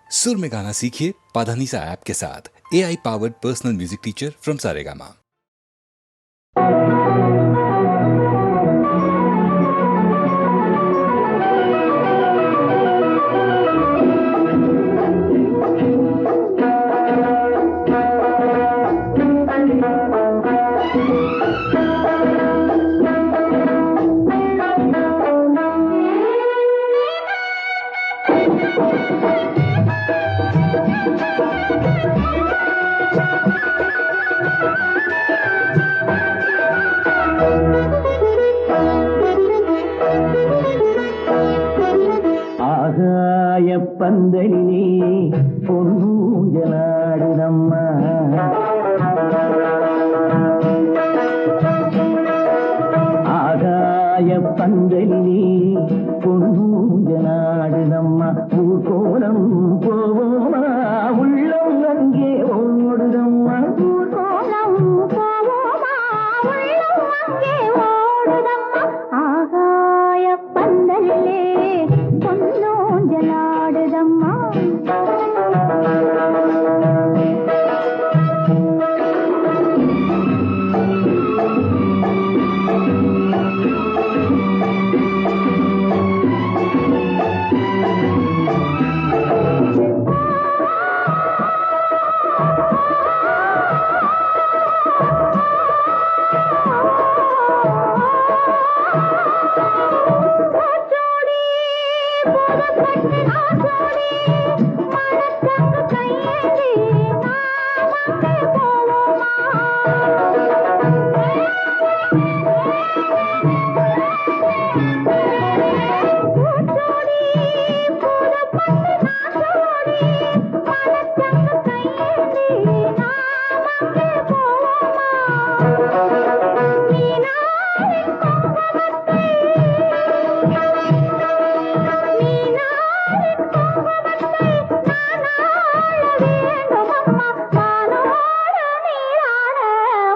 सुर में गाना सीखिए पाधानीसा ऐप के साथ। AI powered personal music teacher from Saregama. பந்தலிலே பொன்னூஞ்சலாடுதம்மா ஆகாய பந்தலிலே பொன்னூஞ்சலாடுதம்மா ஊர்கோலம் போவோமா உள்ளம் அங்கே ஓடுதம்மா ஊர்கோலம் போவோமா உள்ளம் அங்கே ஓடுதம்மா ஆகாய பந்தலிலே பொன்னூஞ்சலாடுதம்மா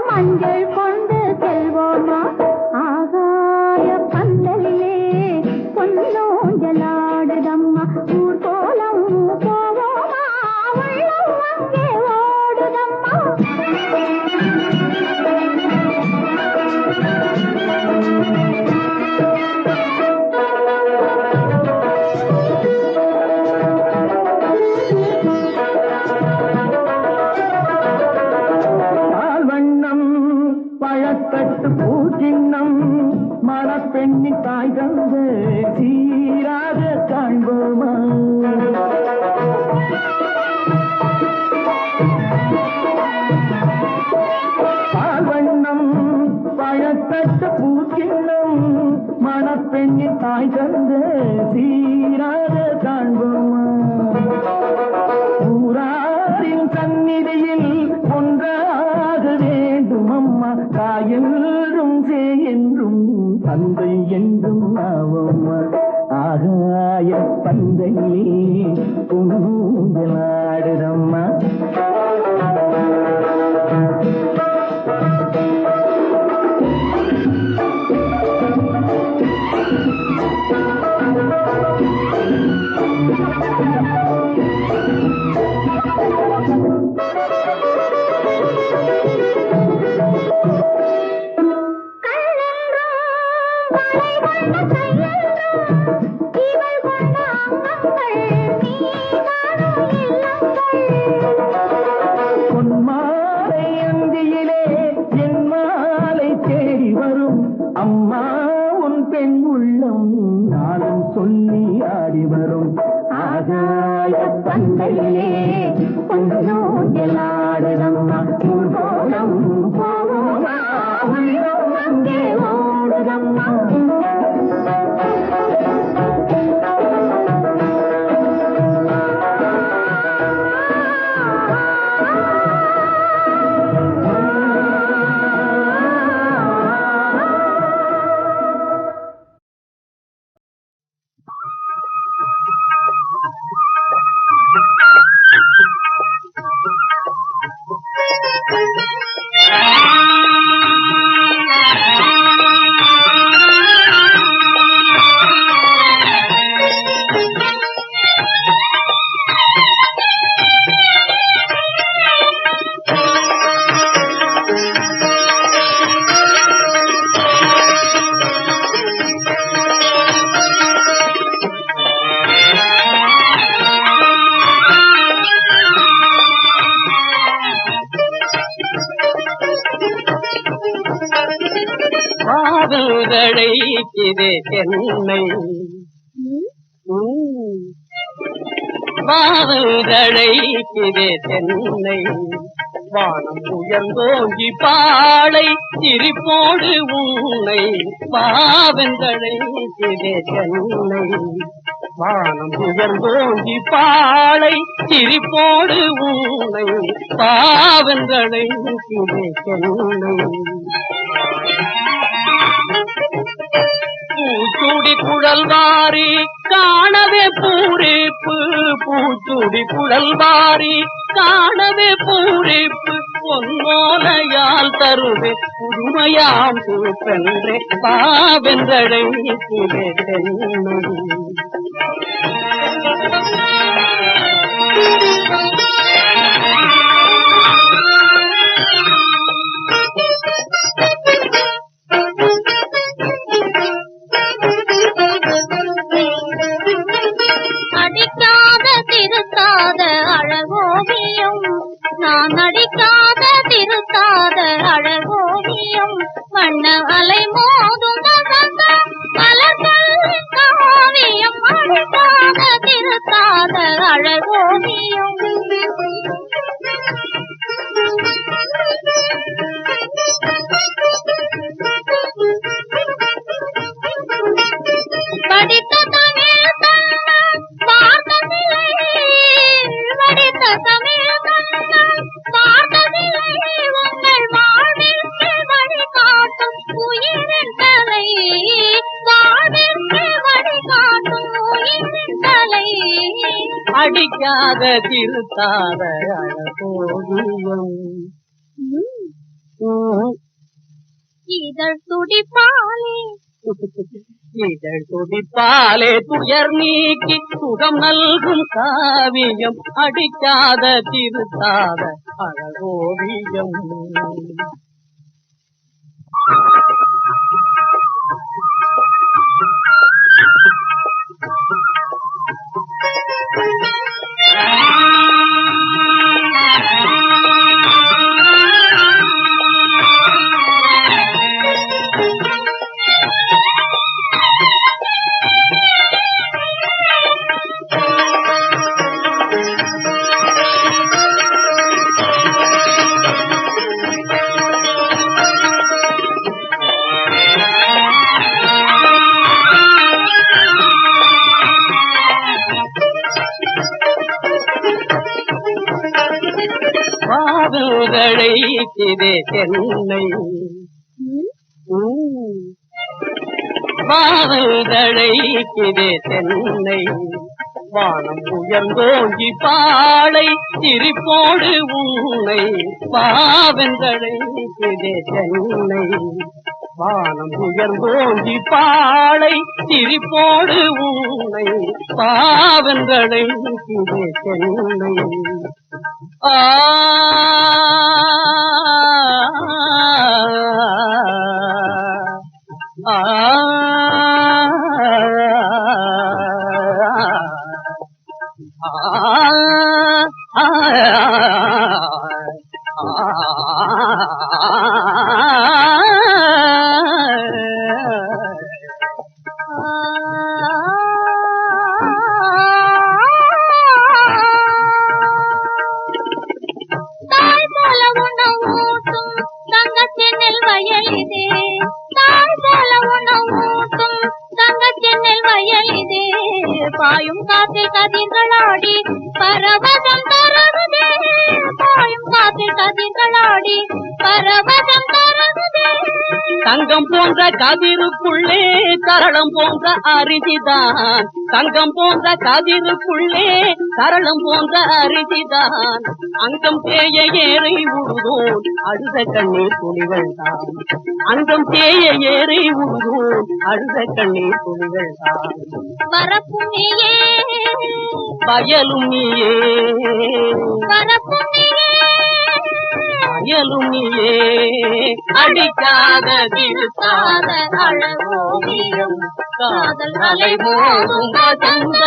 மஞ்சள் கொண்டு செல்வோமா ஆகாய பந்தலிலே பொன்னூஞ்சலாடுதம்மா ஊர்கோலம் போவோமா உள்ளம் அங்கே ஓடுதம்மா பழத்தட்டு பூச்சின்னம் மணப்பெண்ணின் தாய் தந்து சீராக காண்போமா பால்வண்ணம் பழத்தட்டு பூச்சின்னம் மணப்பெண்ணின் தாய் தந்து சீராக காண்போமா ஊராரின் சந்நிதியில் ஒன்றாக வேண்டும் அம்மா தாயென்றும் சே என்றும் தந்தை என்றும் ஆவம்மா ஆகாய பந்தையிலே பொன்னூஞ்சலாடுதம்மா பொன்மாலை அந்தியிலே என் மாலை தேடி வரும் அம்மா உன் பெண் உள்ளம் நாளும் சொல்லி ஆடி வரும் ஆகாய பந்தையிலே பொன்னூஞ்சலாடுதம்மா ஊர்கோலம் போவோமா உள்ளம் அங்கே ஓடுதம்மா வாவுதழைக்குதே சென்னை வாவுதழைக்குதே சென்னை வானம் உயர்ந்தோங்கி பாளை சிரிப்போடு உன்னை வாவென்றழைக்குதே சென்னை வானம் உயர்ந்தோங்கி பாளை சிரிப்போடு உன்னை பாவென்றழைக்குதே சென்னை பூச்சூடி குழல்வாரி காணவே பூரிப்பு பூச்சூடி குழல்வாரி காணவே பூரிப்பு பொன்மோலையால் தருவே புதுமையாம் பூப்பென்றே பாவென்றழைக்குதே சென்னை அடிக்காத திருத்தாத அழகோவியம் நான் அடிக்காத திருத்தாத அழகோவியம் வண்ண அலை மோதும் வசந்த மலர்களின் காவியம் அடிக்காத திருத்தாத அழகோவியம் படித்த தமிழ் பார்த்ததில்லை படித்த தமிழ் பார்த்ததில்லை உங்கள் வாழ்விற்கு வழிகாட்டும் உயிரின் தலை வாழ்விற்கு வழிகாட்டும் உயிரின் தலை அடிக்காத திருத்தாத அழகோவியம் இதழ் துடிப்பாலே இதழ் துடிப்பாலே துயர் நீக்கி சுகம் நல்கும் காவியம் அடிக்காத திருத்தாத அழகோவியம் வாவுதழைக்குதே சென்னை வாவுதழைக்குதே சென்னை வானம் உயர்ந்தோங்கி பாளை சிரிப்போடு உன்னை வாவென்றழைக்குதே சென்னை வானம் உயர்ந்தோங்கி பாளை சிரிப்போடு உன்னை பாவென்றழைக்குதே சென்னை ஆ பாயும் காற்றில் கதிர்களாடி பரவசம் தருகுதே பாயும் காற்றில் கதிர்களாடி பரவசம் தருகுதே தங்கம் போன்ற கதிருக்குள்ளே தரளம் போன்ற அரிசிதான் தங்கம் போன்ற கதிருக்குள்ளே தரளம் போன்ற அரிசிதான் அங்கம் தேய ஏறை உழுதோன் அழுத கண்ணீர் துளிகள் தான் அங்கம் தேய ஏறை உழுதோன் அழுத கண்ணீர் துளிகள் தான் வரப்பும் நீயே வயலும் நீயே வரப்பும் நீயே வயலும் நீயே அடிக்காத திருத்தாத அழகோவியம் காதல் அலை மோதும் வசந்த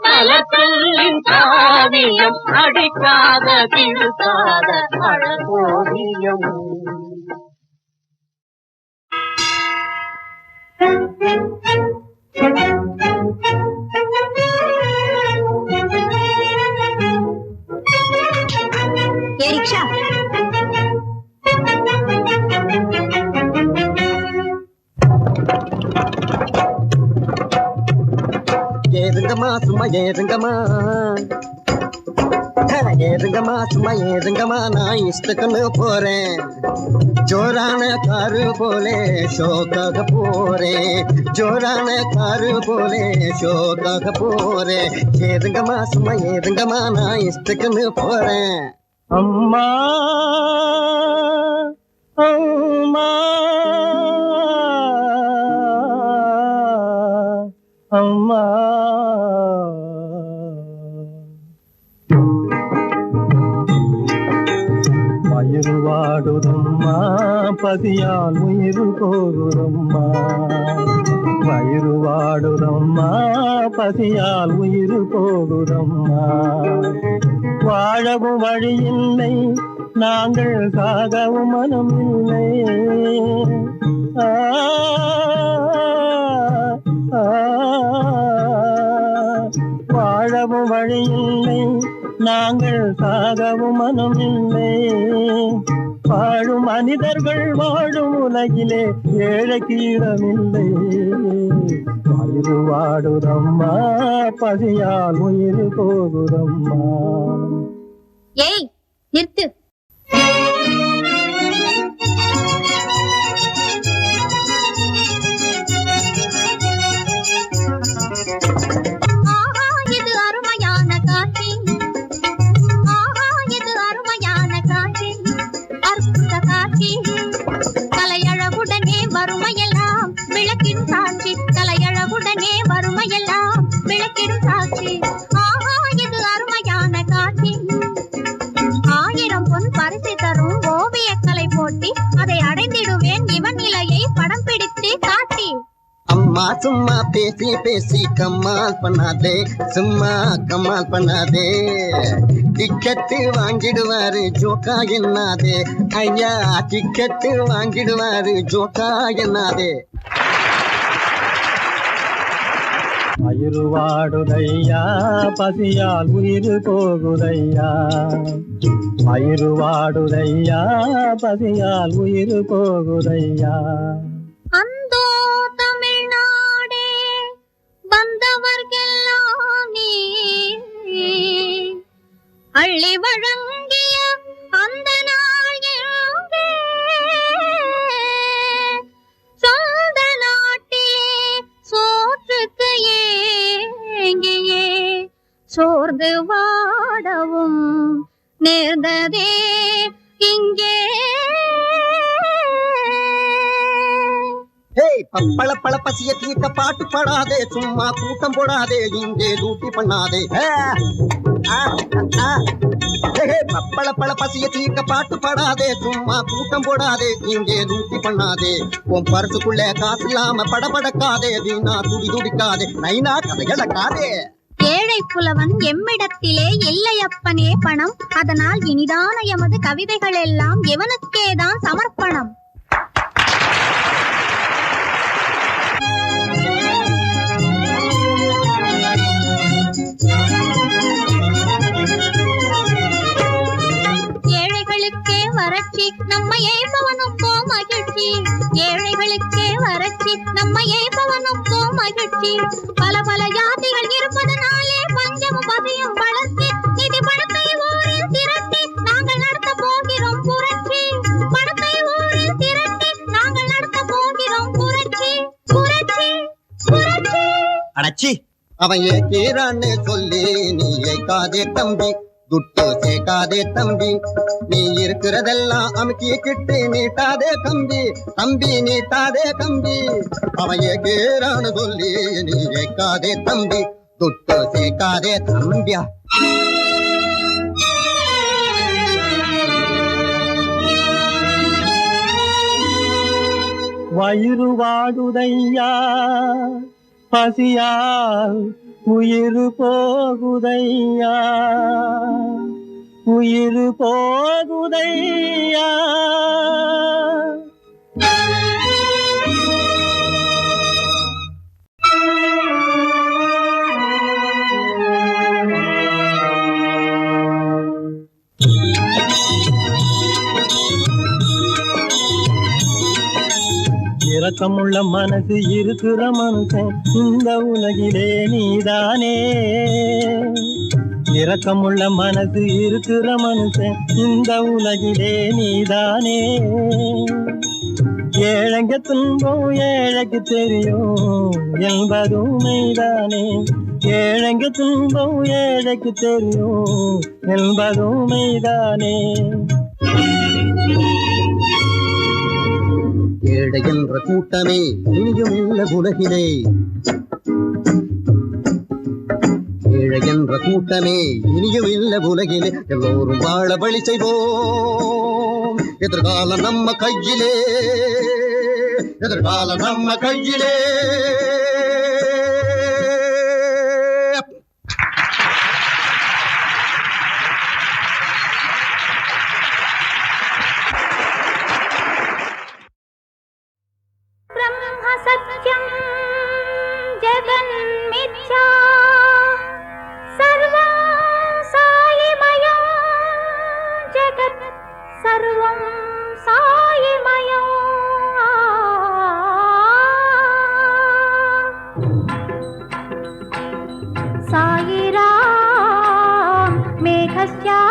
மலர்களின் காவியம் அடிக்காத திருத்தாத அழகோவியம் ஏ ரிக்ஷா, ஏறுங்கம்மா சும்மா ஏறுங்கம்மா, ஏறுங்கம்மா சும்மா ஏறுங்கம்மா, நான் இஷ்டக்குன்னு போறேன். ஜோரான காரு போலே ஷோக்காக போறேன், ஜோரான காரு போலே ஷோக்காக போறேன். ஏறுங்கம்மா சும்மா ஏறுங்கம்மா, நான் இஷ்டக்குன்னு போறேன். அம்மா அம்மா அம்மா வயிறு வாடுதம்மா, பசியால் உயிர் போகுதம்மா. வயிறு வாடுதம்மா, பசியால் உயிர் போகுதம்மா. வாழவும் வழியில்லை, நாங்கள் சாகவும் மனமில்லை. ஆ வாழவும் வழியில்லை, நாங்கள் சாகவும் மனமில்லை. வாழும் மனிதர்கள் வாழும் உலகிலே ஏழைக்கு இடமில்லை. வயிறு வாடுதம்மா, பசியால் உயிர் போகுதம்மா. ஏய் நிறுத்து. ஆஹா இது அருமையான காட்சி, ஆஹா இது அருமையான காட்சி, அற்புத காட்சி. கலையழகுடனே வறுமையெல்லாம் விளக்கிடும் சாட்சி, கலையழகுடனே வறுமையெல்லாம் விளக்கிடும் சாட்சி. ஆஹா இது அருமையான காட்சி. 1000 பொன் பரிசு தரும் ஓவியக்கலை போட்டி, அதை அடைந்திடுவேன் இவன் நிலையை படம் பிடித்து காட்டி. அம்மா சும்மா பேசி பேசி கம்மால் பண்ணாதே, சும்மா கம்மால் பண்ணாதே. டிக்கெட்டு வாங்கிடுவாரு ஜோக்கா என்னாதே, ஐயா டிக்கெட்டு வாங்கிடுவாரு ஜோக்கா என்னாதே. வயிறு வாடுதையா, பசியால் உயிர் போகுதையா. வயிறு வாடுதையா, பசியால் உயிர் போகுதையா. அந்தோ தமிழ்நாடே வந்தவர்கெல்லாம் நீ அள்ளி வழங்கிய அந்த நாள் எங்கே? சொந்த நாட்டிலே சோற்றுக்கு ஏங்கியே சோர்ந்து வாடவும் நேர்ந்ததே இங்கே. பப்பள பழ பசிய தீர்க்க பாட்டு பாடாதே, சும்மா கூட்டம் போடாதே, இங்கே டூட்டி பண்ணாதே. பப்பள பழ பசிய தீர்க்க பாட்டு பாடாதே, சும்மா கூட்டம் போடாதே, இங்கே டூட்டி பண்ணாதே. உன் பரிசுக்குள்ளே காசு இல்லாம படபடக்காதே, வீணா துடி துடிக்காதே, நைனா கதை இழக்காதே. ஏழை புலவன் எம்மிடத்திலே இல்லையப்பனே பணம், அதனால் இனிதான எமது கவிதைகள் எல்லாம் எவனுக்கேதான் சமர்ப்பணம். ஏழைகளுக்கே வறட்சி, நம்ம ஏய்பவனுக்கோ மகிழ்ச்சி. ஏழைகளுக்கே வறட்சி, நம்ம ஏய்பவனுக்கோ மகிழ்ச்சி. பல பல ஜாதிகள் இருப்பதனாலே பஞ்சமும் பசியும் வளர்ச்சி. நிதி பணத்தை ஊரில் திரட்டி நாங்கள் நடத்த போகிறோம் புரட்சி. பணத்தை ஊரில் திரட்டி நாங்கள் நடத்த போகிறோம் புரட்சி. புரட்சி புரட்சி. அடச்சி, அவன் ஏறான்னு சொல்லி நீ ஏக்காதே தம்பி, துட்டு சேர்க்காதே தம்பி. நீ இருக்கிறதெல்லாம் அமுக்கிக்கிட்டு நீட்டாதே கம்பி, தம்பி நீட்டாதே கம்பி. அவன் ஏறான்னு சொல்லி நீ ஏக்காதே தம்பி, துட்டு சேர்க்காதே தம்பியா. வயிறு வாடுதையா, பசியால் உயிர் போகுதையா, உயிர் போகுதையா. இரக்கமுள்ள மனசு இருக்கிற மனுஷன் இந்த உலகிலே நீதானே. இரக்கமுள்ள மனசு இருக்கிற மனுஷன் இந்த உலகிலே நீதானே. ஏழைங்க துன்பம் ஏழைக்கு தெரியும் என்பதும் மெய்தானே. ஏழைங்க துன்பம் ஏழைக்கு தெரியும் என்பதும் மெய்தானே. ஏழை என்ற கூட்டமே இனியும் இல்ல உலகிலே. ஏழை என்ற கூட்டமே இனியும் இல்ல உலகிலே. எல்லோரும் வாழ வழி செய்வோம். எதிர்காலம் நம்ம கையிலே. எதிர்காலம் நம்ம கையிலே. सत्यं जगन्मिथ्या सर्वं सायिमयं जगत् सर्वं सायिमयं सायिराम मेघस्या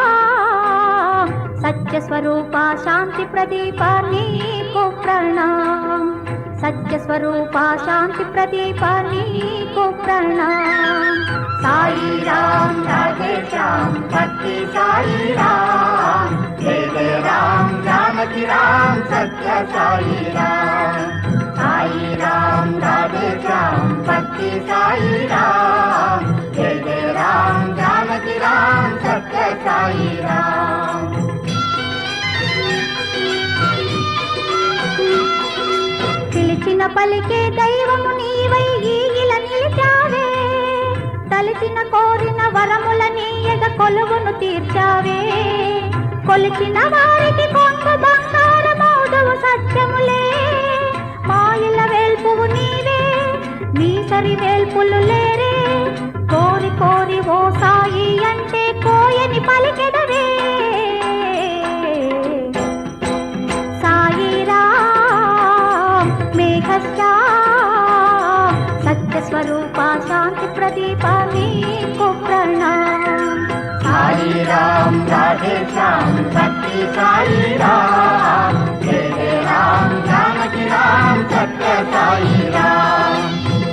सत्यस्वरूपा शांति प्रदीपा नीको प्रणाम. सत्य स्वरूपा शांति प्रदीपा नीको प्रणाम. साई राम राधे श्याम भक्ति साई राम. जय जय राम जानकी राम सत्य साई राम. साई राम राधे श्याम भक्ति साई राम. जय जय राम जानकी राम सत्य साई राम. పిలిచిన పలికే దైవము నీవై ఈగిల నిలిచావే. తలిచిన కోరిన వరముల నీయగ కొలువును తీర్చావే. కొలిచిన వారికి కొంగు బంగారమౌదువు సత్యములే. మాయల వేల్పువు నీవే నీ సరి వేల్పులు లేరే. కోరి కోరి ఓ సాయి అంటే కోయని పలికెదవే. सत्य स्वरूपा शांति प्रदीपा नीको प्रणाम. साई राम राधे श्याम भक्ति साई राम. जय जय राम जानकी राम सत्य साई राम.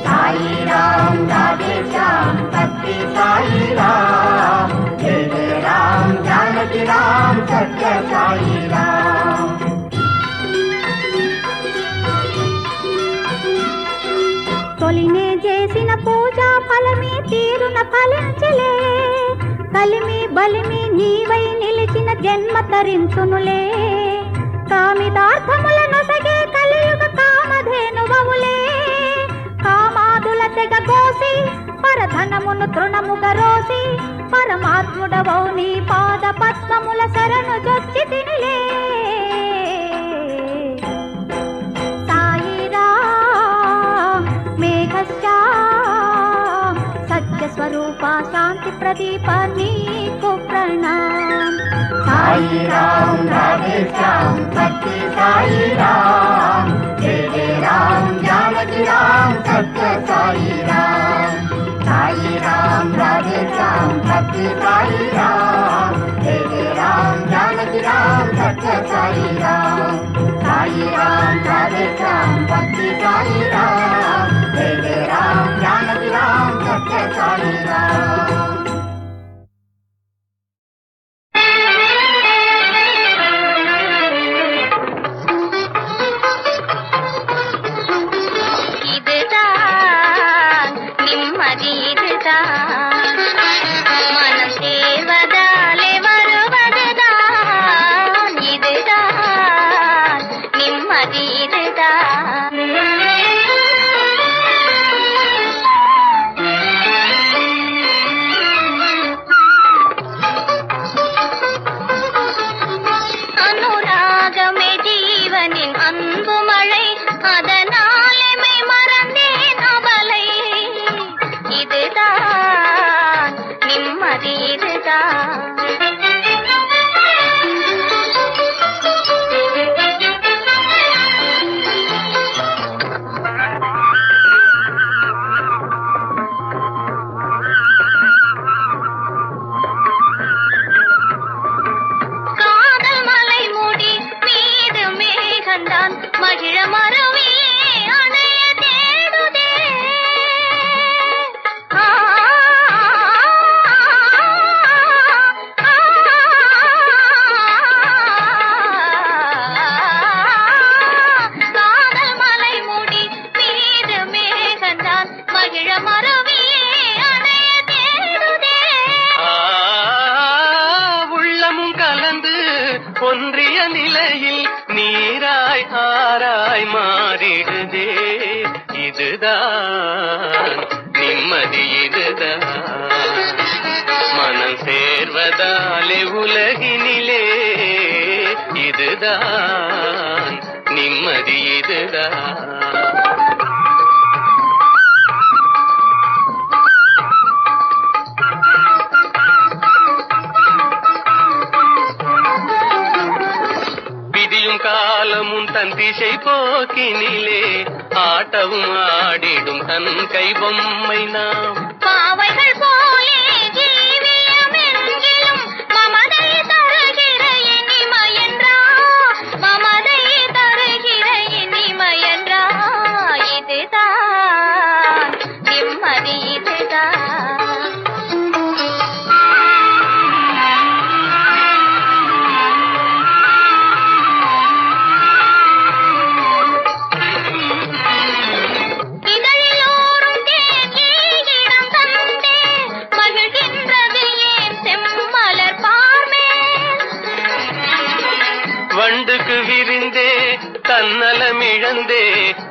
साई राम राधे श्याम भक्ति साई राम. जय जय राम जानकी राम सत्य साई राम. తొలినే చేసిన పూజా ఫలమే తీరున ఫలించలే. కలిమి బలిమి నీవై నిలిచిన జన్మ తరించునులే. కామిదార్థములను సగే కలియుగ కామధేనువవులే. కామాదుల తెగ కోసి పరధనమును తృణముగ రోసి పరమాత్ముడవౌ నీ పాద పద్మముల శరణు జొచ్చి తినిలే. सत्य स्वरूपा शांति प्रदीपा नीको प्रणाम. साई राम राधे श्याम भक्ति साई राम. जय जय राम जानकी राम सत्य साई राम. साई राम राधे श्याम भक्ति साई राम. जय जय राम जानकी राम सत्य साई राम. साई राम राधे श्याम भक्ति साई राम. जय जय राम जानकी राम सत्य साई राम. ஒன்றிய நிலையில் நீராய் ஆராய் மாறிடுதே. இதுதான் நிம்மதி, இதுதான் மனம் சேர்வதாலே உலகினிலே. இதுதான் நிம்மதி, இதுதான். காலமும் தன் திசை போக்கினிலே ஆட்டவும் ஆடிடும் தன் கை பொம்மை நாம். பாவைகள் போலே ஜீவியமெங்கிலும் மமதை தருகிற இனிமையென்றா, மமதை தருகிற இனிமையென்றா. இதுதான் நிம்மதி, இதுதான். வண்டுக்கு விரிந்தே தன்னலமிழந்தே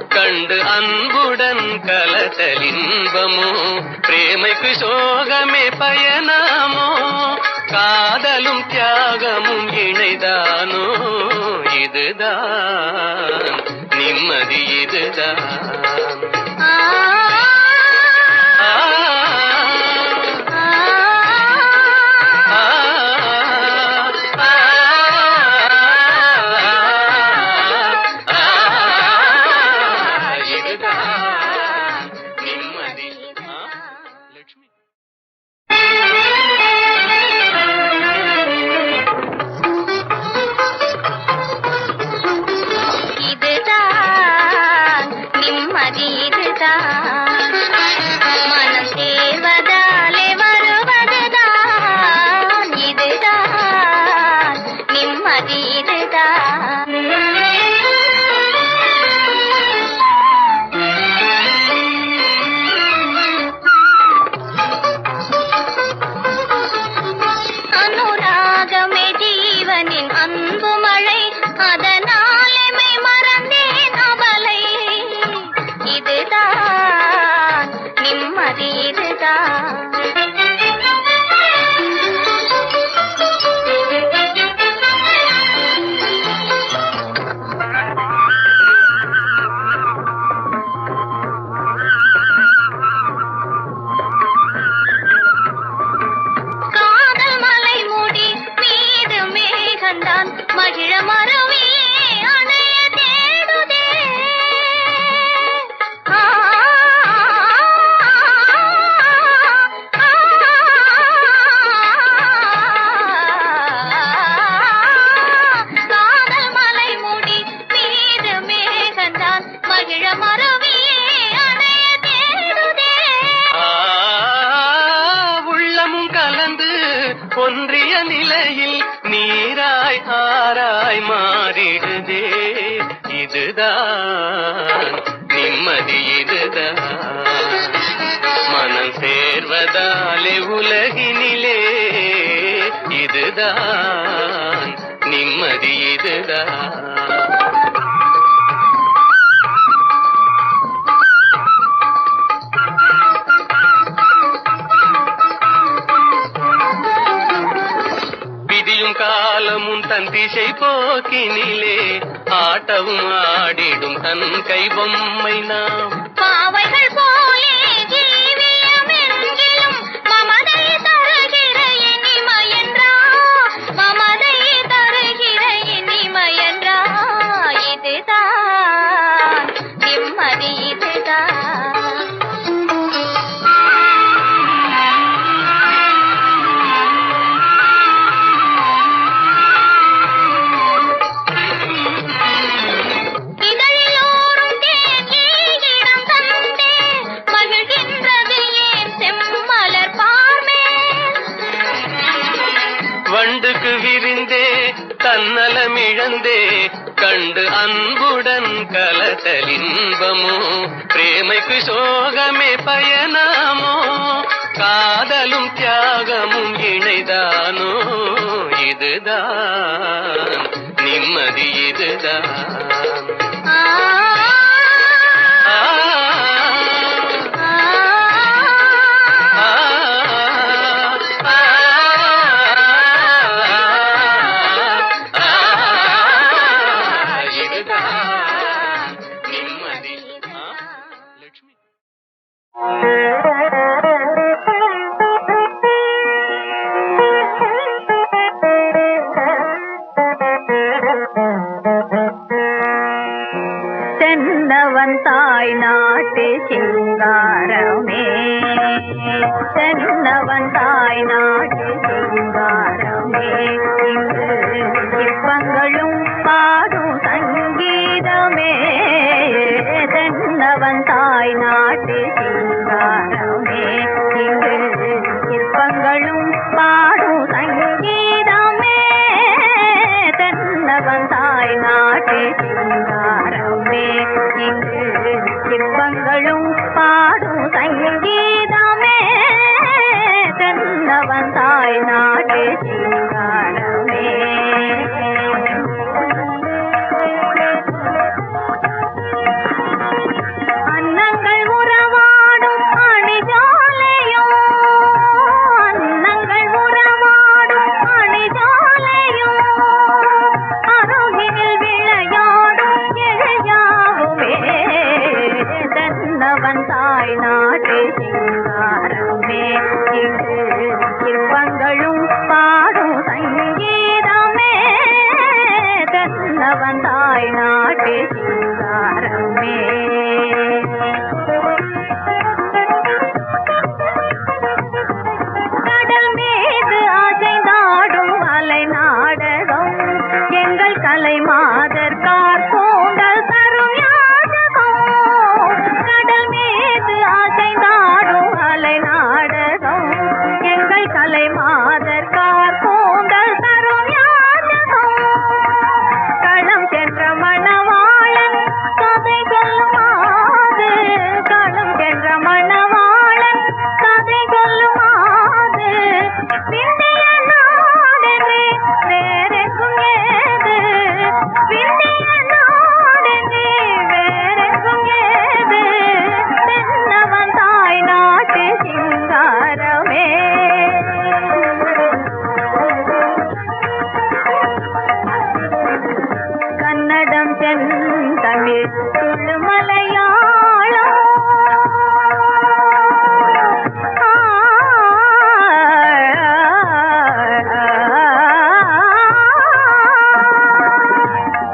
கண்டு அன்புடன் கலத்தலின்பமோ. பிரேமைக்கு சோகமே பயனாமோ, காதலும் தியாகமும் இணைதானோ. இதுதான் நிம்மதி, இதுதான். ஒன்றிய நிலையில் நீராய் ஆராய் மாறிடுதே. இதுதான் நிம்மதி, இதுதான் மனம் சேர்வதாலே உலகினிலே. இதுதான் நிம்மதி, இதுதான். காலமும் தன் திசை போக்கினிலே ஆட்டவும் ஆடிடும் தன் கை பொம்மை நாம். பாவைகள் போலே ஜீவியமெங்கிலும் மமதை தருகிற இனிமையென்றா, மமதை தருகிற இனிமையென்றா. இதுதான் நிம்மதி, இதுதான். வண்டுக்கு விரிந்தே தன்னலமிழந்தே கண்டு அன்புடன் கலத்தலின்பமோ. பிரேமைக்கு சோகமே பயனாமோ, காதலும் தியாகமும் இணைதானோ. இதுதான் நிம்மதி இதுதான். தென்னவன் தாய் நாட்டு சிங்காரமே, தென்னவன் தாய் நாட்டு சிங்காரமே, இங்கு சிற்பங்களும் பாடும் சங்கீதமே. தென்னவன் தாய் நாட்டு சிங்காரமே, இங்கு சிற்பங்களும் பாடும் சங்கீதமே. தென்னவன் தாய் நாட்டு சிங்காரமே, இங்கு சிற்பங்களும் பாடும் சங்கீதமே. தென்னவன் தாய் நாட்டு சிங்காரமே. அன்னங்கள் உறவாடும் அணிஜாலையோ, அன்னங்கள் உறவாடும் அணிஜாலையோ, அருகினில் விளையாடும் எழையாவுமே. தென்னவன் தாய் நாட்டு சிங்காரமே, இங்கு சிற்பங்களும் பாடும் சங்கீதமே. தென்னவன் தாய் நாட்டு சிங்காரமே. கடல் மீது அசைந்தாடும் அலை நாடகம், எங்கள் கலை மாதர் கார்கோங்கள் தரும் யாதகம். கடல் மீது அசைந்தாடும் அலை நாடகம், எங்கள் கலை மாதர் கார்கோங்கள் தரும் யாதகம். களம் சென்ற மணவாளன் கதை சொல்லுமாது, களம் சென்ற மணவாளன் கதை சொல்லுமாது. விந்திய நாடென்று வேறெங்கும் ஏது, விந்திய நாடென்று வேறெங்கும் ஏது. தென்னவன் தாய் நாட்டு சிங்காரமே. கன்னடம் செந்தமிழ் துளு மலையாளம்,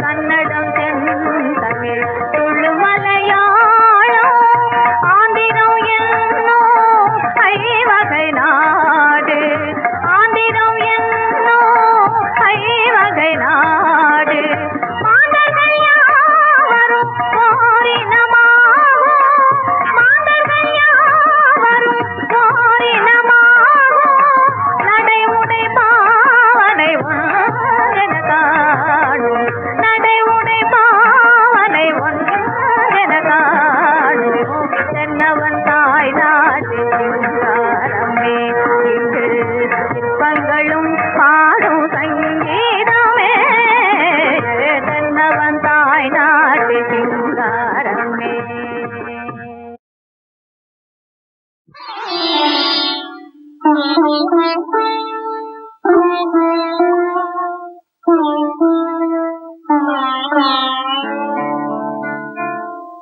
கன்னடம் செந்தமிழ் துளு மலையாளம், ஆந்திரம் என்னோ ஐவகை நாடு, ஆந்திரம் என்னோ ஐவகை நாடு. மாந்தர்கள் யாவரும் ஓரினமாகும், மாந்தர்கள் யாவரும் ஓரினமாகும். நடைமுடை பாவனை ஒன்றென காணும், நடைமுடை பாவனை ஒன்றென காணும். தென்னவன் தாய் நாட்டு சிங்காரமே, இங்கு சிற்பங்களும் பாடும் சங்கீதமே. தென்னவன் தாய் நாட்டு சிங்காரமே.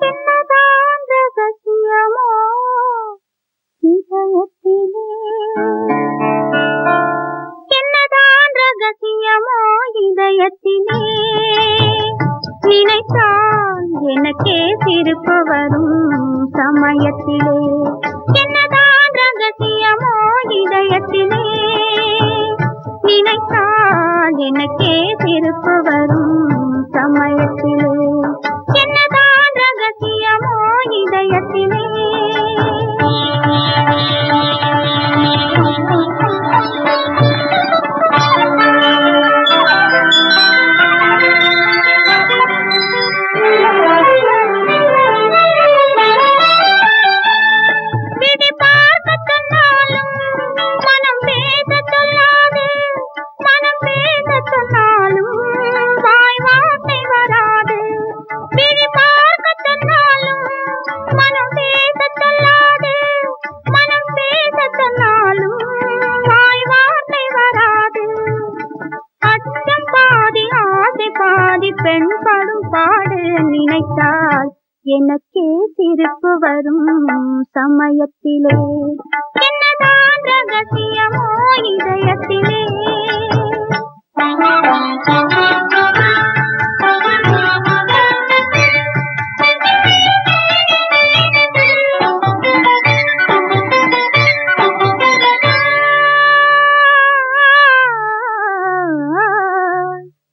என்னதான் ரகசியமோ இதயத்திலே, என்னதான் ரகசியமோ இதயத்திலே, நினைத்தால் எனக்கே சிரிப்பு வரும் சமயத்திலே. என்னதான் ரகசியமோ இதயத்திலே, நினைத்தால் எனக்கே சிரிப்பு வரும் சமயத்திலே. என்னதான் ரகசியமோ இதயத்திலே. விதி பார்க்க சொன்னாலும் மனம் பேச சொல்லாது, மனம் பேச எனக்கே சிரிப்பு வரும் சமயத்திலே என்னதான் ரகசியமோ இதயத்திலே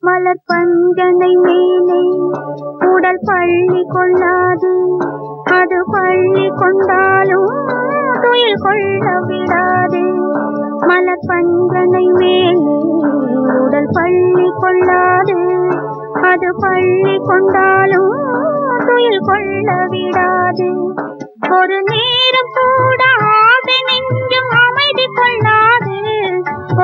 மலர் பஞ்சனை மேலே உடல் பள்ளி கொள்ளாது அது பள்ளி கொண்டாலும் துயில் கொள்ள விடாது மலர் பஞ்சனை மேலே உடல் பள்ளி கொள்ளாது அது பள்ளி கொண்டாலும் துயில் கொள்ள விடாது ஒரு நேரம் கூட ஆசை நெஞ்சும் அமைதி கொள்ளாது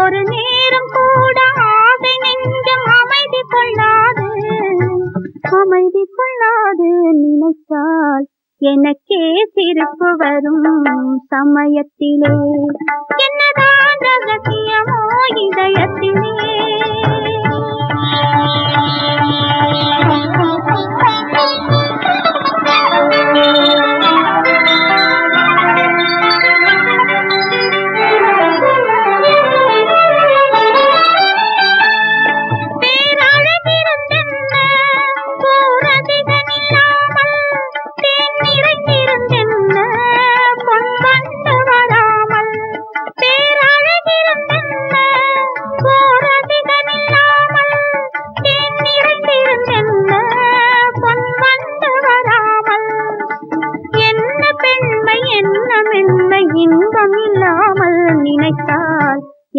ஒரு நேரம் கூட ஆசை நெஞ்சும் அமைதி கொள்ளாது அமைதி கொள்ளாது நினைத்தால் எனக்கே சிரிப்பு வரும் சமயத்திலே என்னதான் ரகசியமோ இதயத்திலே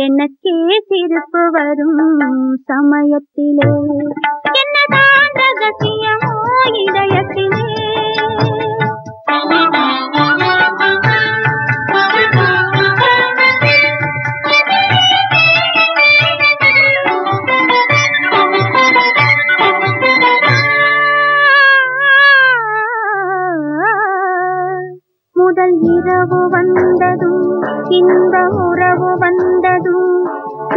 எனக்கே சிரிப்பு வரும் சமயத்திலே என்னதான் ரகசியமோ இதயத்திலே முதல் இரவு வந்ததும் இந்த உறவு வந்ததும்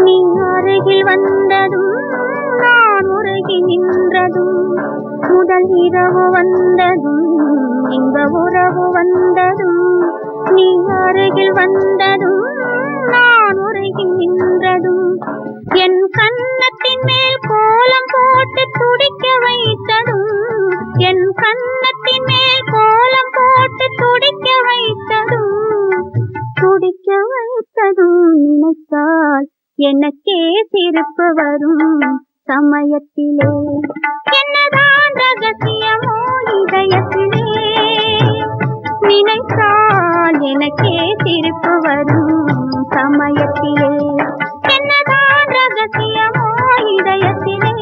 நீ அருகில் வந்ததும் நான் உருகி நின்றதும் முதல் இரவு வந்ததும் இந்த உறவு வந்ததும் நீ அருகில் வந்ததும் நான் உருகி நின்றதும் என் கன்னத்தின் மேல் கோலம் போட்டு துடிக்க வைத்ததும் என் கன்னத்தின் மேல் கோலம் போட்டு துடிக்க வைத்ததும் நினைத்தால் எனக்கே சிரிப்பு வரும் சமயத்திலே என்னதான் ரகசியமோ இதயத்திலே நினைத்தால் எனக்கே சிரிப்பு வரும் சமயத்திலே என்னதான் ரகசியமோ இதயத்திலே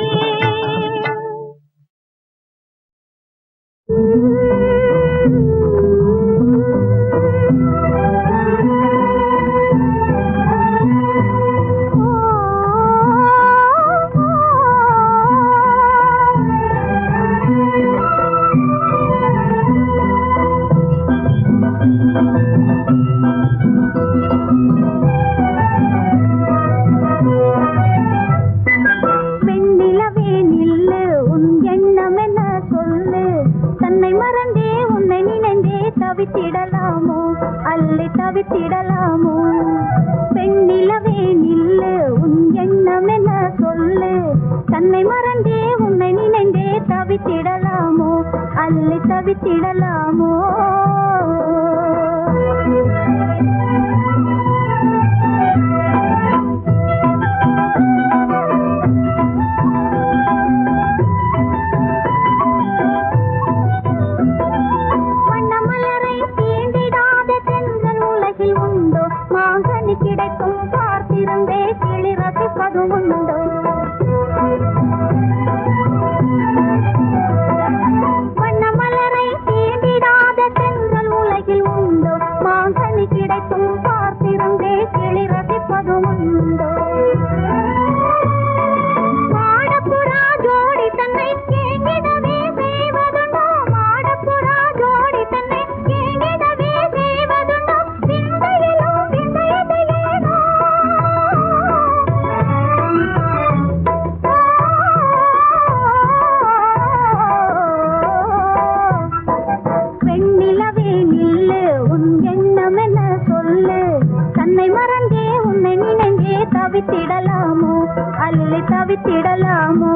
தவித்திடலாமோ அல்லை தவித்திடலாமோ பெண்ணிலவே நில்லு உன் எண்ணம் என சொல்லு தன்னை மறந்தே உன்னை நினைந்தே தவித்திடலாமோ அல்லை தவித்திடலாமோ கிடைக்கும் பார்த்திருந்தே கிளி ரசிப்பதும் உண்டோ வண்ண மலரை தீண்டிடாத சென்ற அள்ளி தவித்திடலாமோ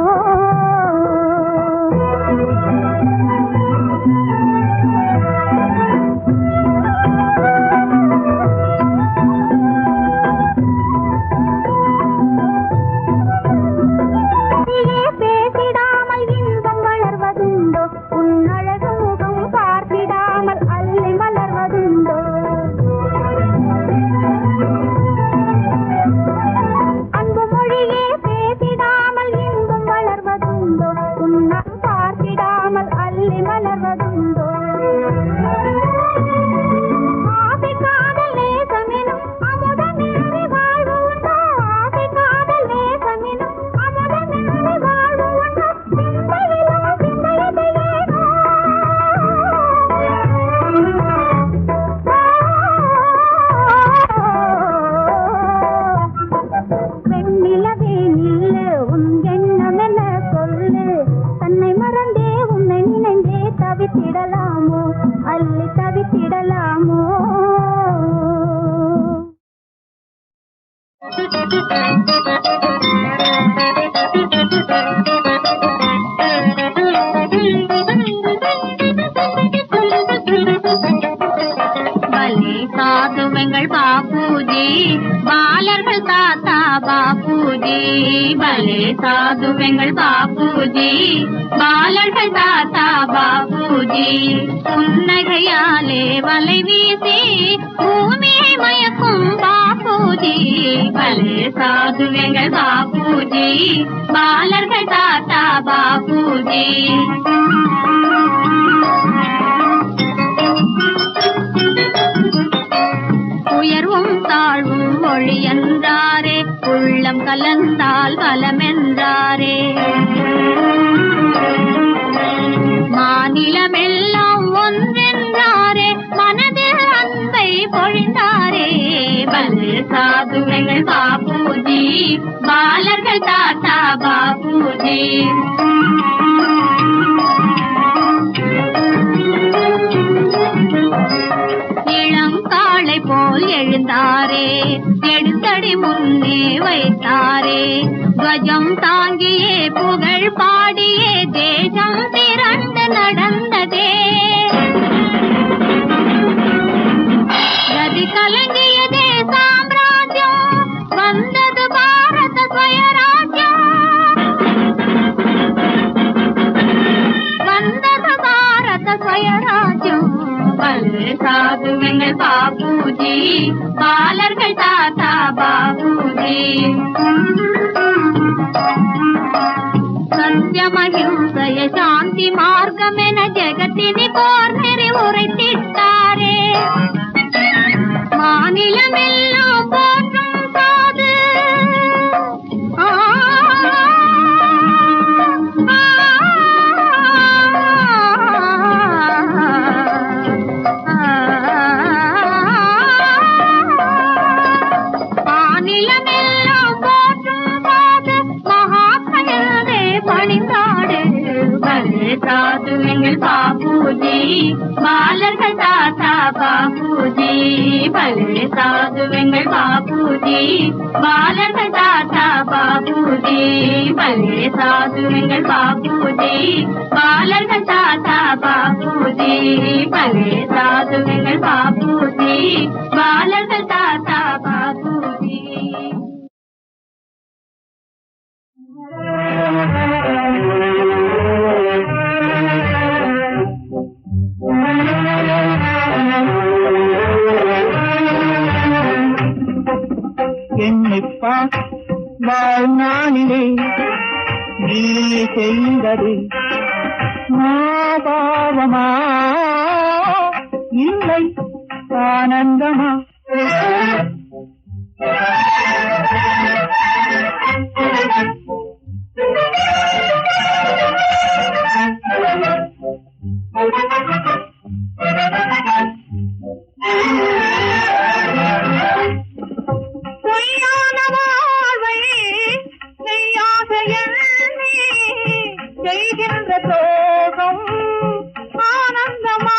சாதுவெங்கள் பாபூஜி பாலர்கள் தாத்தா பாபூஜி புன்னகையாலே வலை வீசி பூமியை மயக்கும் பாபூஜி பலே சாதுவெங்கள் பாபூஜி பாலர்கள் தாத்தா பாபூஜி உயர்வும் தாழ்வும் மொழி என்றாரே உள்ளம் கலந்தால் பலமென்றாரே மாநிலமெல்லாம் ஒன்றென்றாரே மனதில் அன்பை பொழிந்தாரே பலே சாதுவெங்கள் பாபூஜி பாலர்கள் தாத்தா பாபூஜி இளங்காளை போல் எழுந்தாரே எடுத்தடி முன்னே வைத்தாரே கஜம் தாங்கியே புகழ் பாடியே தேசம் திரண்டு நடந்ததே கதி கலங்கியதே சாம்ராஜ்யம் வந்தது பாரத ஸ்வயராஜ்யம் வந்தது பாரத ஸ்வயராஜ்யம் சாதுவெங்கள் பாபூஜி பாலர்கள் தாத்தா பாபூஜி சத்யமஹிம்சய சாந்தி மார்க்கமென ஜெகத்தினி போர் நெறி உரைத்திட்டாரே மாநிலமெல்லாம் போற்றும் சாது சாதுவெங்கள் பாபூஜி பாலர்கள் தாத்தா பாபூஜி பலே சாதுவெங்கள் பாபூஜி பாலர்கள் தாத்தா பாபூஜி பலே சாதுவெங்கள் பாபூஜி பாலர்கள் தாத்தா பாபூஜி பலே சாதுவெங்கள் பாபூஜி பாலர்கள் தாத்தா பாபூஜி என்னைப்பா வாழ்நாளிலே நீ செய்தது பாவமா இல்லை ஆனந்தமா பொய்யான வாழ்வை மெய்யாக எண்ணி செய்கின்ற தோகம் ஆனந்தமா